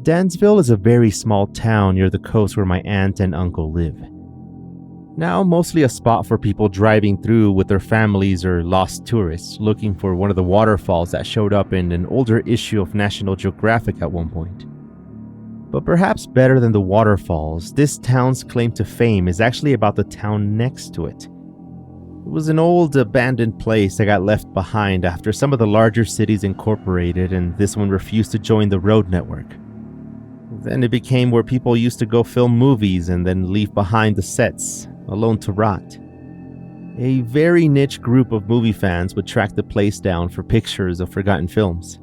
Dansville is a very small town near the coast where my aunt and uncle live. Now mostly a spot for people driving through with their families or lost tourists looking for one of the waterfalls that showed up in an older issue of National Geographic at one point. But perhaps better than the waterfalls, this town's claim to fame is actually about the town next to it. It was an old abandoned place that got left behind after some of the larger cities incorporated and this one refused to join the road network. Then it became where people used to go film movies and then leave behind the sets, alone to rot. A very niche group of movie fans would track the place down for pictures of forgotten films.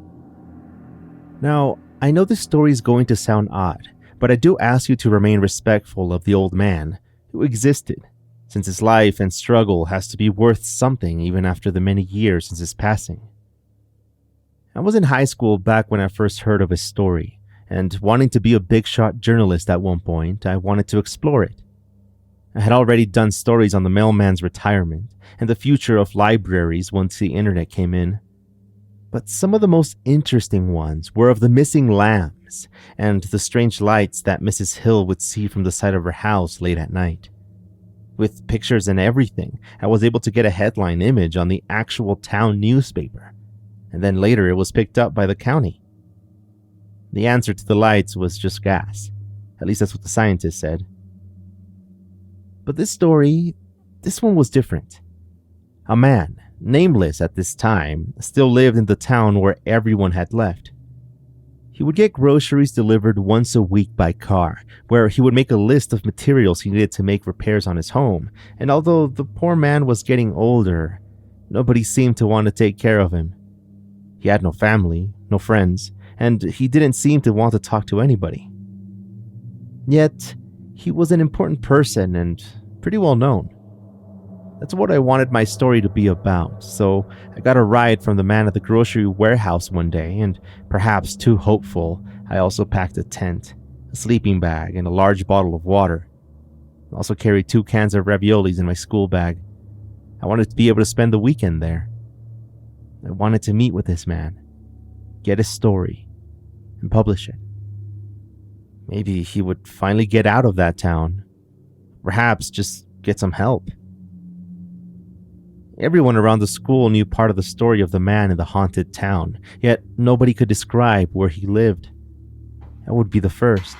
Now, I know this story is going to sound odd, but I do ask you to remain respectful of the old man who existed, since his life and struggle has to be worth something even after the many years since his passing. I was in high school back when I first heard of his story, and wanting to be a big shot journalist at one point, I wanted to explore it. I had already done stories on the mailman's retirement and the future of libraries once the internet came in. But some of the most interesting ones were of the missing lambs and the strange lights that Mrs. Hill would see from the side of her house late at night. With pictures and everything, I was able to get a headline image on the actual town newspaper, and then later it was picked up by the county. The answer to the lights was just gas. At least that's what the scientists said. But this one was different. A man, nameless at this time, still lived in the town where everyone had left. He would get groceries delivered once a week by car, where he would make a list of materials he needed to make repairs on his home, and although the poor man was getting older, nobody seemed to want to take care of him. He had no family, no friends, and he didn't seem to want to talk to anybody. Yet, he was an important person and pretty well known. That's what I wanted my story to be about, so I got a ride from the man at the grocery warehouse one day, and perhaps too hopeful, I also packed a tent, a sleeping bag, and a large bottle of water. I also carried 2 cans of raviolis in my school bag. I wanted to be able to spend the weekend there. I wanted to meet with this man, get his story, and publish it. Maybe he would finally get out of that town. Perhaps just get some help. Everyone around the school knew part of the story of the man in the haunted town, yet nobody could describe where he lived. I would be the first.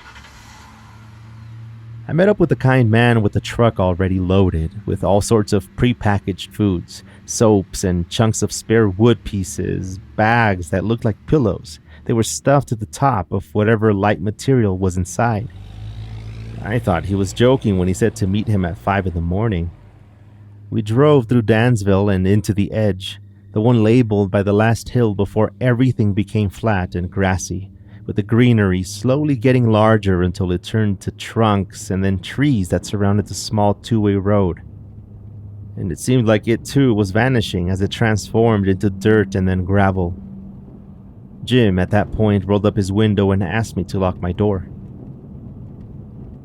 I met up with the kind man with the truck already loaded, with all sorts of prepackaged foods, soaps and chunks of spare wood pieces, bags that looked like pillows. They were stuffed to the top of whatever light material was inside. I thought he was joking when he said to meet him at 5 in the morning. We drove through Dansville and into the edge, the one labeled by the last hill before everything became flat and grassy, with the greenery slowly getting larger until it turned to trunks and then trees that surrounded the small 2-way road. And it seemed like it too was vanishing as it transformed into dirt and then gravel. Jim at that point rolled up his window and asked me to lock my door.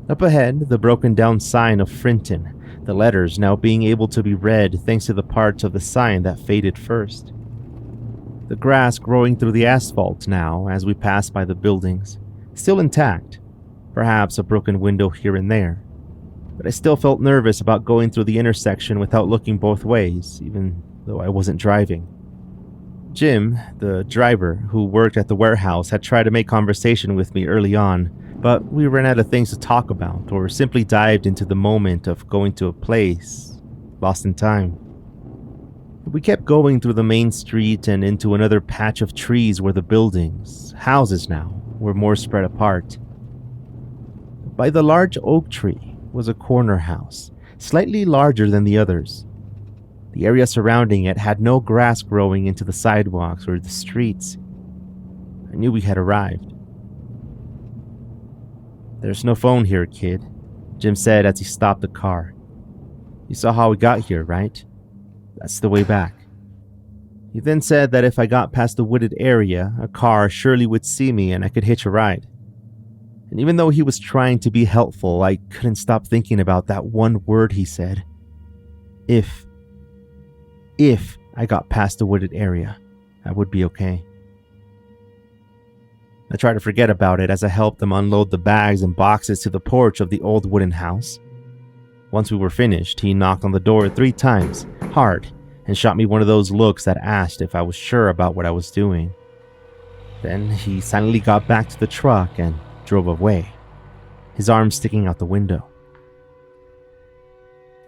Up ahead, the broken down sign of Frinton, the letters now being able to be read thanks to the parts of the sign that faded first. The grass growing through the asphalt now as we passed by the buildings, still intact, perhaps a broken window here and there. But I still felt nervous about going through the intersection without looking both ways, even though I wasn't driving. Jim, the driver who worked at the warehouse, had tried to make conversation with me early on, but we ran out of things to talk about or simply dived into the moment of going to a place, lost in time. We kept going through the main street and into another patch of trees where the buildings, houses now, were more spread apart. By the large oak tree was a corner house, slightly larger than the others. The area surrounding it had no grass growing into the sidewalks or the streets. I knew we had arrived. "There's no phone here, kid," Jim said as he stopped the car. "You saw how we got here, right? That's the way back." He then said that if I got past the wooded area, a car surely would see me and I could hitch a ride. And even though he was trying to be helpful, I couldn't stop thinking about that one word he said. If I got past the wooded area, I would be okay. I tried to forget about it as I helped them unload the bags and boxes to the porch of the old wooden house. Once we were finished, he knocked on the door 3 times, hard, and shot me one of those looks that asked if I was sure about what I was doing. Then he silently got back to the truck and drove away, his arm sticking out the window.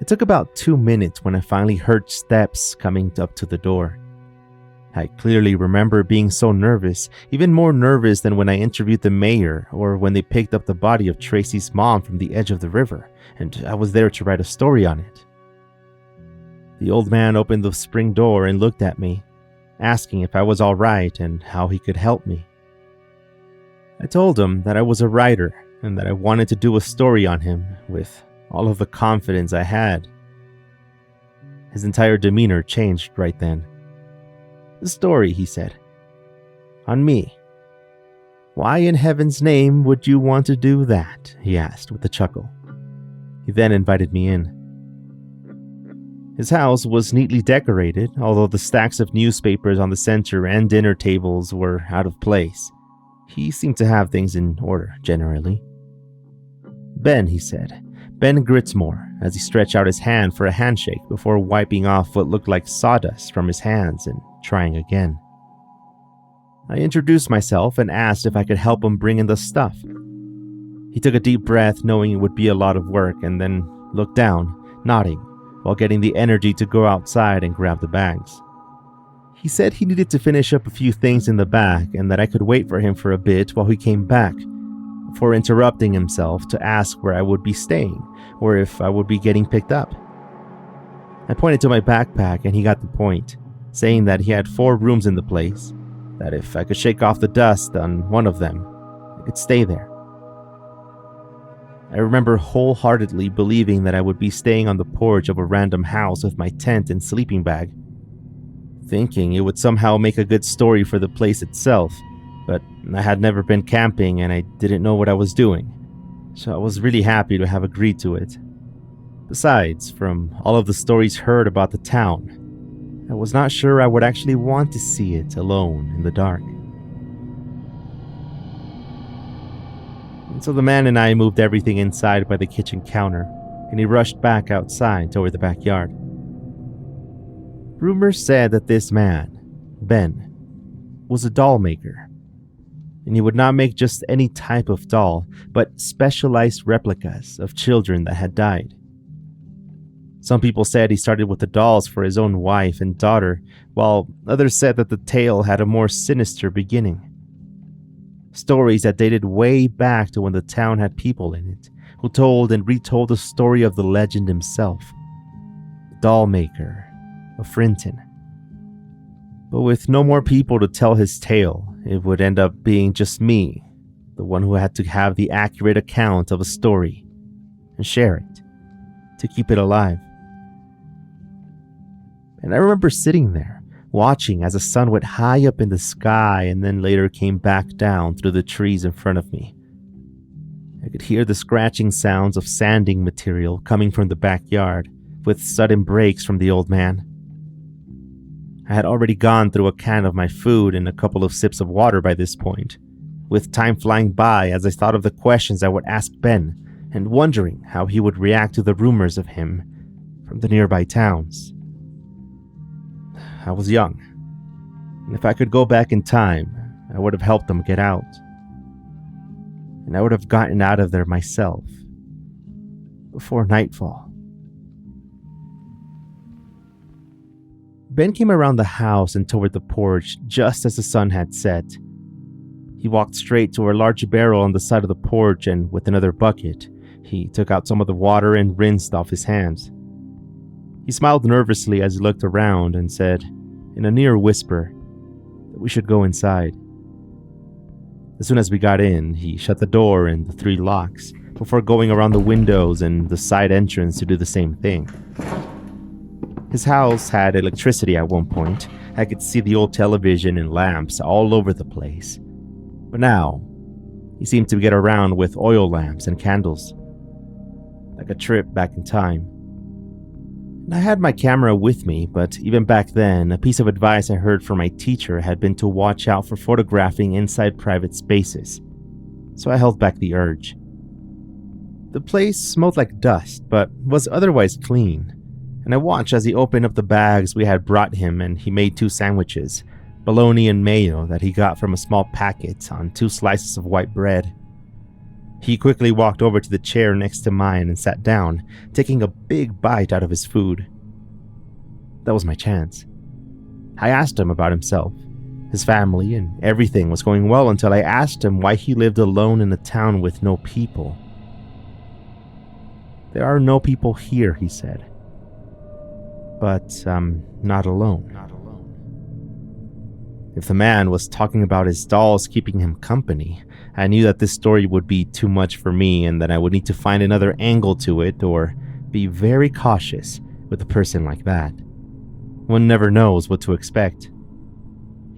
It took about 2 minutes when I finally heard steps coming up to the door. I clearly remember being so nervous, even more nervous than when I interviewed the mayor or when they picked up the body of Tracy's mom from the edge of the river, and I was there to write a story on it. The old man opened the spring door and looked at me, asking if I was all right and how he could help me. I told him that I was a writer and that I wanted to do a story on him with all of the confidence I had. His entire demeanor changed right then. "The story," he said. "On me." "Why in heaven's name would you want to do that?" he asked with a chuckle. He then invited me in. His house was neatly decorated, although the stacks of newspapers on the center and dinner tables were out of place. He seemed to have things in order, generally. "Ben," he said. "Ben Gritsmore," as he stretched out his hand for a handshake before wiping off what looked like sawdust from his hands and trying again. I introduced myself and asked if I could help him bring in the stuff. He took a deep breath, knowing it would be a lot of work, and then looked down, nodding, while getting the energy to go outside and grab the bags. He said he needed to finish up a few things in the back and that I could wait for him for a bit while he came back, before interrupting himself to ask where I would be staying or if I would be getting picked up. I pointed to my backpack and he got the point, saying that he had 4 rooms in the place, that if I could shake off the dust on one of them, I could stay there. I remember wholeheartedly believing that I would be staying on the porch of a random house with my tent and sleeping bag, thinking it would somehow make a good story for the place itself, but I had never been camping and I didn't know what I was doing, so I was really happy to have agreed to it. Besides, from all of the stories heard about the town, I was not sure I would actually want to see it alone in the dark. And so the man and I moved everything inside by the kitchen counter, and he rushed back outside toward the backyard. Rumors said that this man, Ben, was a doll maker, and he would not make just any type of doll, but specialized replicas of children that had died. Some people said he started with the dolls for his own wife and daughter, while others said that the tale had a more sinister beginning. Stories that dated way back to when the town had people in it, who told and retold the story of the legend himself, the Dollmaker of Frinton. But with no more people to tell his tale, it would end up being just me, the one who had to have the accurate account of a story and share it to keep it alive. And I remember sitting there, watching as the sun went high up in the sky and then later came back down through the trees in front of me. I could hear the scratching sounds of sanding material coming from the backyard, with sudden breaks from the old man. I had already gone through a can of my food and a couple of sips of water by this point, with time flying by as I thought of the questions I would ask Ben and wondering how he would react to the rumors of him from the nearby towns. I was young, and if I could go back in time, I would have helped them get out. And I would have gotten out of there myself before nightfall. Ben came around the house and toward the porch just as the sun had set. He walked straight to a large barrel on the side of the porch, and with another bucket, he took out some of the water and rinsed off his hands. He smiled nervously as he looked around and said, in a near whisper, that we should go inside. As soon as we got in, he shut the door and the 3 locks, before going around the windows and the side entrance to do the same thing. His house had electricity at one point. I could see the old television and lamps all over the place. But now, he seemed to get around with oil lamps and candles, like a trip back in time. I had my camera with me, but even back then, a piece of advice I heard from my teacher had been to watch out for photographing inside private spaces, so I held back the urge. The place smelled like dust, but was otherwise clean, and I watched as he opened up the bags we had brought him and he made 2 sandwiches, bologna and mayo that he got from a small packet on 2 slices of white bread. He quickly walked over to the chair next to mine and sat down, taking a big bite out of his food. That was my chance. I asked him about himself. His family and everything was going well until I asked him why he lived alone in a town with no people. "There are no people here," he said. "But I'm not alone." If the man was talking about his dolls keeping him company, I knew that this story would be too much for me and that I would need to find another angle to it or be very cautious with a person like that. One never knows what to expect.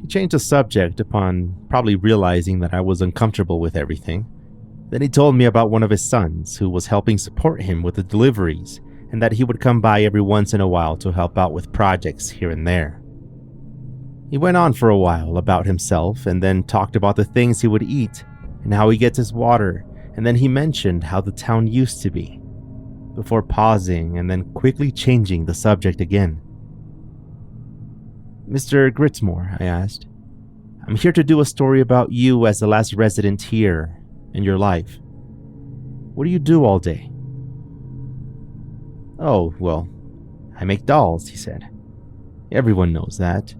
He changed the subject upon probably realizing that I was uncomfortable with everything. Then he told me about one of his sons who was helping support him with the deliveries and that he would come by every once in a while to help out with projects here and there. He went on for a while about himself and then talked about the things he would eat and how he gets his water, and then he mentioned how the town used to be, before pausing and then quickly changing the subject again. "Mr. Gritsmore," I asked, "I'm here to do a story about you as the last resident here and your life. What do you do all day?" "Oh, well, I make dolls," he said. "Everyone knows that.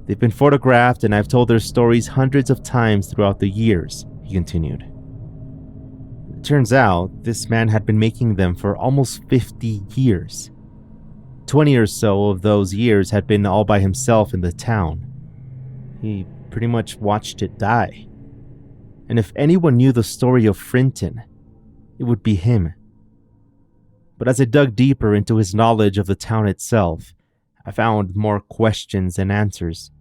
They've been photographed and I've told their stories hundreds of times throughout the years," he continued. It turns out this man had been making them for almost 50 years. 20 or so of those years had been all by himself in the town. He pretty much watched it die. And if anyone knew the story of Frinton, it would be him. But as I dug deeper into his knowledge of the town itself, I found more questions than answers.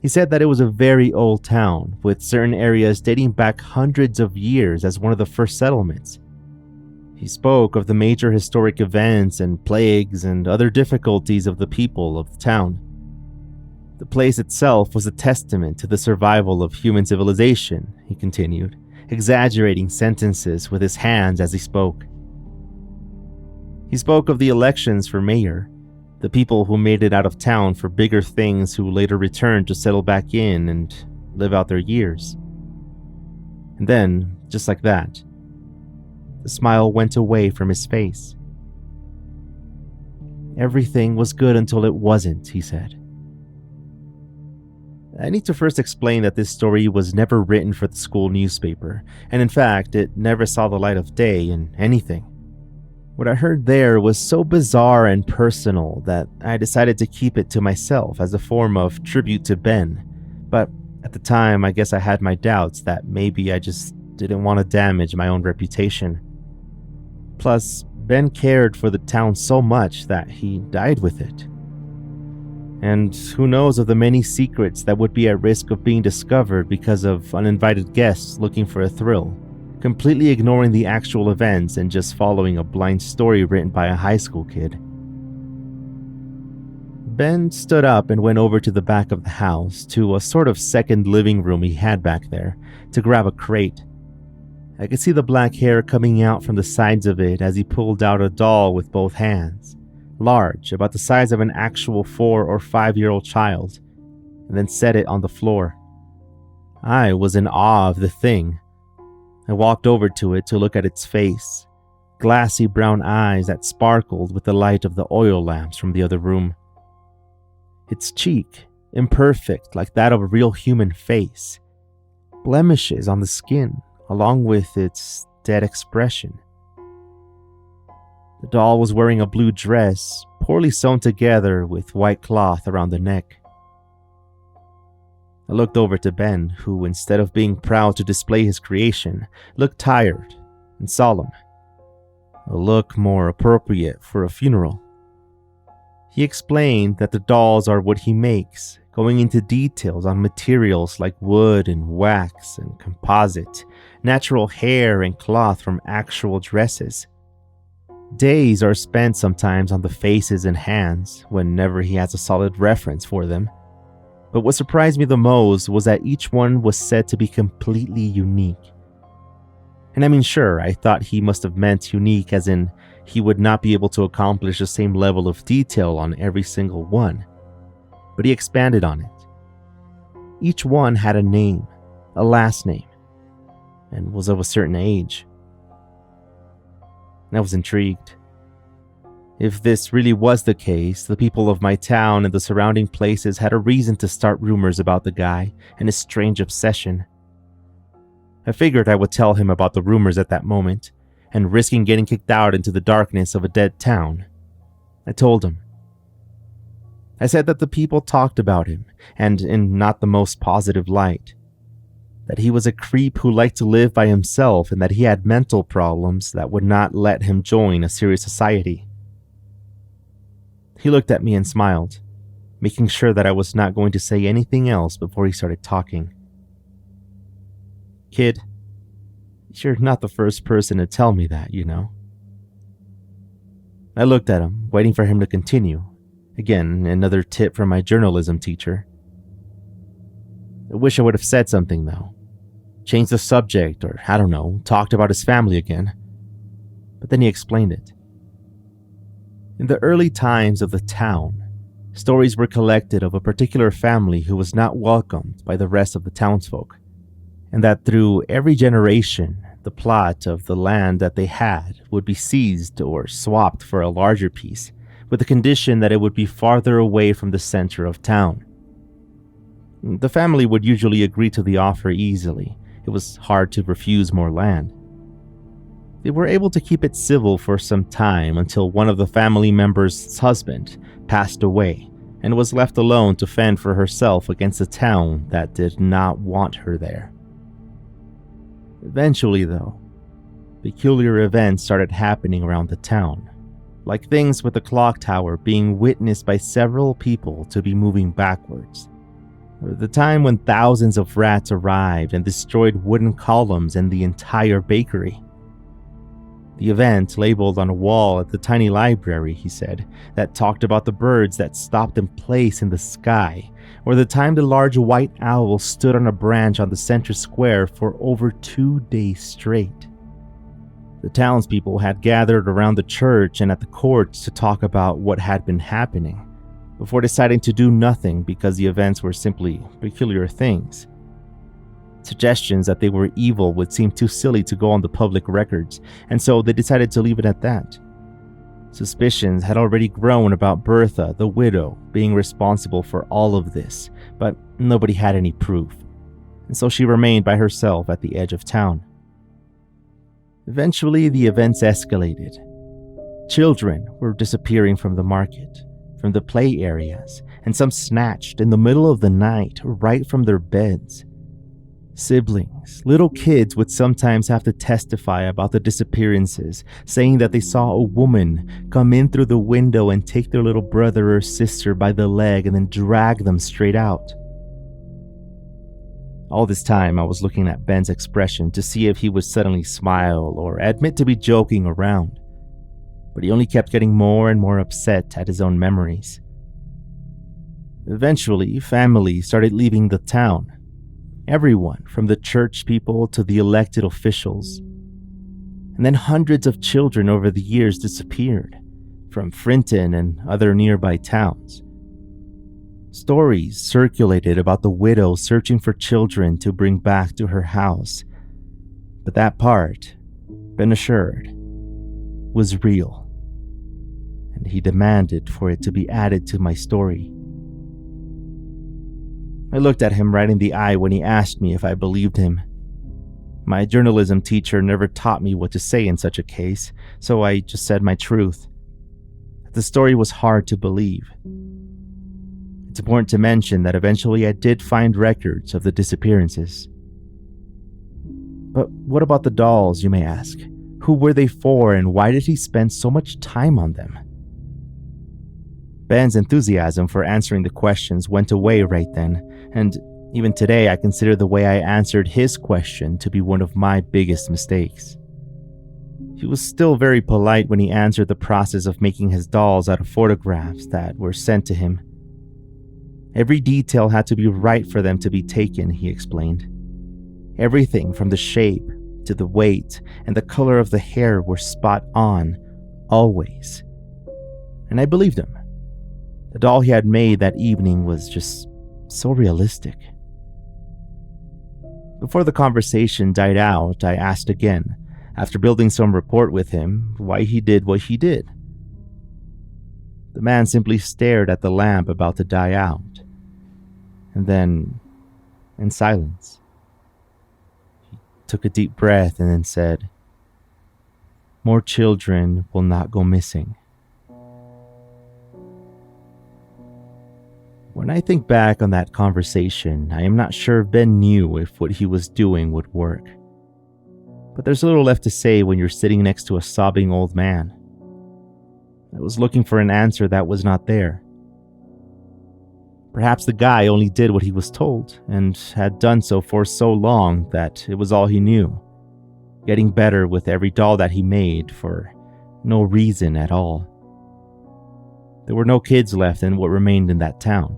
He said that it was a very old town, with certain areas dating back hundreds of years as one of the first settlements. He spoke of the major historic events and plagues and other difficulties of the people of the town. The place itself was a testament to the survival of human civilization, he continued, exaggerating sentences with his hands as he spoke. He spoke of the elections for mayor, the people who made it out of town for bigger things who later returned to settle back in and live out their years. And then, just like that, the smile went away from his face. "Everything was good until it wasn't," he said. I need to first explain that this story was never written for the school newspaper, and in fact, it never saw the light of day in anything. What I heard there was so bizarre and personal that I decided to keep it to myself as a form of tribute to Ben, but at the time I guess I had my doubts that maybe I just didn't want to damage my own reputation. Plus, Ben cared for the town so much that he died with it. And who knows of the many secrets that would be at risk of being discovered because of uninvited guests looking for a thrill, completely ignoring the actual events and just following a blind story written by a high school kid. Ben stood up and went over to the back of the house, to a sort of second living room he had back there, to grab a crate. I could see the black hair coming out from the sides of it as he pulled out a doll with both hands, large, about the size of an actual 4 or 5-year-old child, and then set it on the floor. I was in awe of the thing. I walked over to it to look at its face, glassy brown eyes that sparkled with the light of the oil lamps from the other room. Its cheek, imperfect like that of a real human face, blemishes on the skin, along with its dead expression. The doll was wearing a blue dress, poorly sewn together with white cloth around the neck. I looked over to Ben, who, instead of being proud to display his creation, looked tired and solemn, a look more appropriate for a funeral. He explained that the dolls are what he makes, going into details on materials like wood and wax and composite, natural hair and cloth from actual dresses. Days are spent sometimes on the faces and hands whenever he has a solid reference for them. But what surprised me the most was that each one was said to be completely unique. And I mean, sure, I thought he must have meant unique as in he would not be able to accomplish the same level of detail on every single one. But he expanded on it. Each one had a name, a last name, and was of a certain age. I was intrigued. If this really was the case, the people of my town and the surrounding places had a reason to start rumors about the guy and his strange obsession. I figured I would tell him about the rumors at that moment, and risking getting kicked out into the darkness of a dead town. I told him. I said that the people talked about him, and in not the most positive light. That he was a creep who liked to live by himself and that he had mental problems that would not let him join a serious society. He looked at me and smiled, making sure that I was not going to say anything else before he started talking. Kid, you're not the first person to tell me that, you know. I looked at him, waiting for him to continue. Again, another tip from my journalism teacher. I wish I would have said something, though. Changed the subject, or I don't know, talked about his family again. But then he explained it. In the early times of the town, stories were collected of a particular family who was not welcomed by the rest of the townsfolk, and that through every generation, the plot of the land that they had would be seized or swapped for a larger piece, with the condition that it would be farther away from the center of town. The family would usually agree to the offer easily. It was hard to refuse more land. They were able to keep it civil for some time until one of the family members' husband passed away and was left alone to fend for herself against a town that did not want her there. Eventually, though, peculiar events started happening around the town, like things with the clock tower being witnessed by several people to be moving backwards, or the time when thousands of rats arrived and destroyed wooden columns and the entire bakery. The event labeled on a wall at the tiny library, he said, that talked about the birds that stopped in place in the sky, or the time the large white owl stood on a branch on the center square for over 2 days straight. The townspeople had gathered around the church and at the courts to talk about what had been happening, before deciding to do nothing because the events were simply peculiar things. Suggestions that they were evil would seem too silly to go on the public records, and so they decided to leave it at that. Suspicions had already grown about Bertha, the widow, being responsible for all of this, but nobody had any proof, and so she remained by herself at the edge of town. Eventually, the events escalated. Children were disappearing from the market, from the play areas, and some snatched in the middle of the night right from their beds. Siblings, little kids would sometimes have to testify about the disappearances, saying that they saw a woman come in through the window and take their little brother or sister by the leg and then drag them straight out. All this time, I was looking at Ben's expression to see if he would suddenly smile or admit to be joking around, but he only kept getting more and more upset at his own memories. Eventually, family started leaving the town. Everyone, from the church people to the elected officials. And then hundreds of children over the years disappeared, from Frinton and other nearby towns. Stories circulated about the widow searching for children to bring back to her house. But that part, Ben assured, was real. And he demanded for it to be added to my story. I looked at him right in the eye when he asked me if I believed him. My journalism teacher never taught me what to say in such a case, so I just said my truth. The story was hard to believe. It's important to mention that eventually I did find records of the disappearances. But what about the dolls, you may ask? Who were they for and why did he spend so much time on them? Ben's enthusiasm for answering the questions went away right then, and even today I consider the way I answered his question to be one of my biggest mistakes. He was still very polite when he answered the process of making his dolls out of photographs that were sent to him. Every detail had to be right for them to be taken, he explained. Everything from the shape to the weight and the color of the hair were spot on, always. And I believed him. The doll he had made that evening was just so realistic. Before the conversation died out, I asked again, after building some rapport with him, why he did what he did. The man simply stared at the lamp about to die out, and then, in silence, he took a deep breath and then said, "More children will not go missing." When I think back on that conversation, I am not sure Ben knew if what he was doing would work. But there's little left to say when you're sitting next to a sobbing old man. I was looking for an answer that was not there. Perhaps the guy only did what he was told, and had done so for so long that it was all he knew, getting better with every doll that he made for no reason at all. There were no kids left in what remained in that town,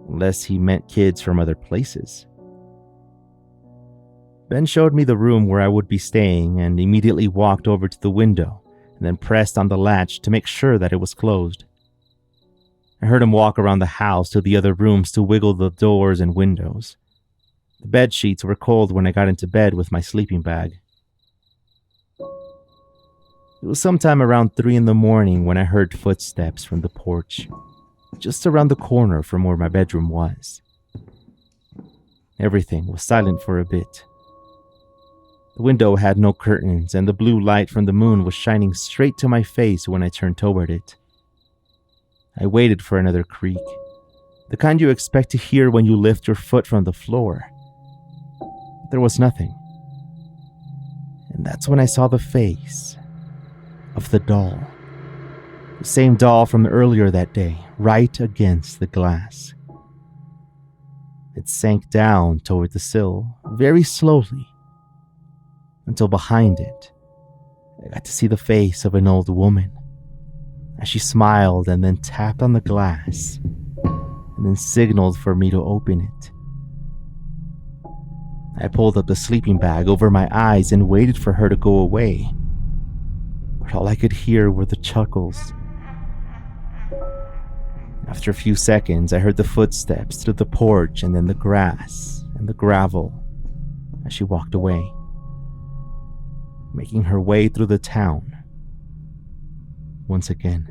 unless he meant kids from other places. Ben showed me the room where I would be staying and immediately walked over to the window and then pressed on the latch to make sure that it was closed. I heard him walk around the house to the other rooms to wiggle the doors and windows. The bed sheets were cold when I got into bed with my sleeping bag. It was sometime around 3 a.m. when I heard footsteps from the porch, just around the corner from where my bedroom was. Everything was silent for a bit. The window had no curtains, and the blue light from the moon was shining straight to my face when I turned toward it. I waited for another creak, the kind you expect to hear when you lift your foot from the floor. There was nothing. And that's when I saw the face of the doll. The same doll from earlier that day, right against the glass. It sank down toward the sill, very slowly, until behind it, I got to see the face of an old woman, as she smiled and then tapped on the glass, and then signaled for me to open it. I pulled up the sleeping bag over my eyes and waited for her to go away, but all I could hear were the chuckles. After a few seconds, I heard the footsteps through the porch and then the grass and the gravel as she walked away, making her way through the town once again.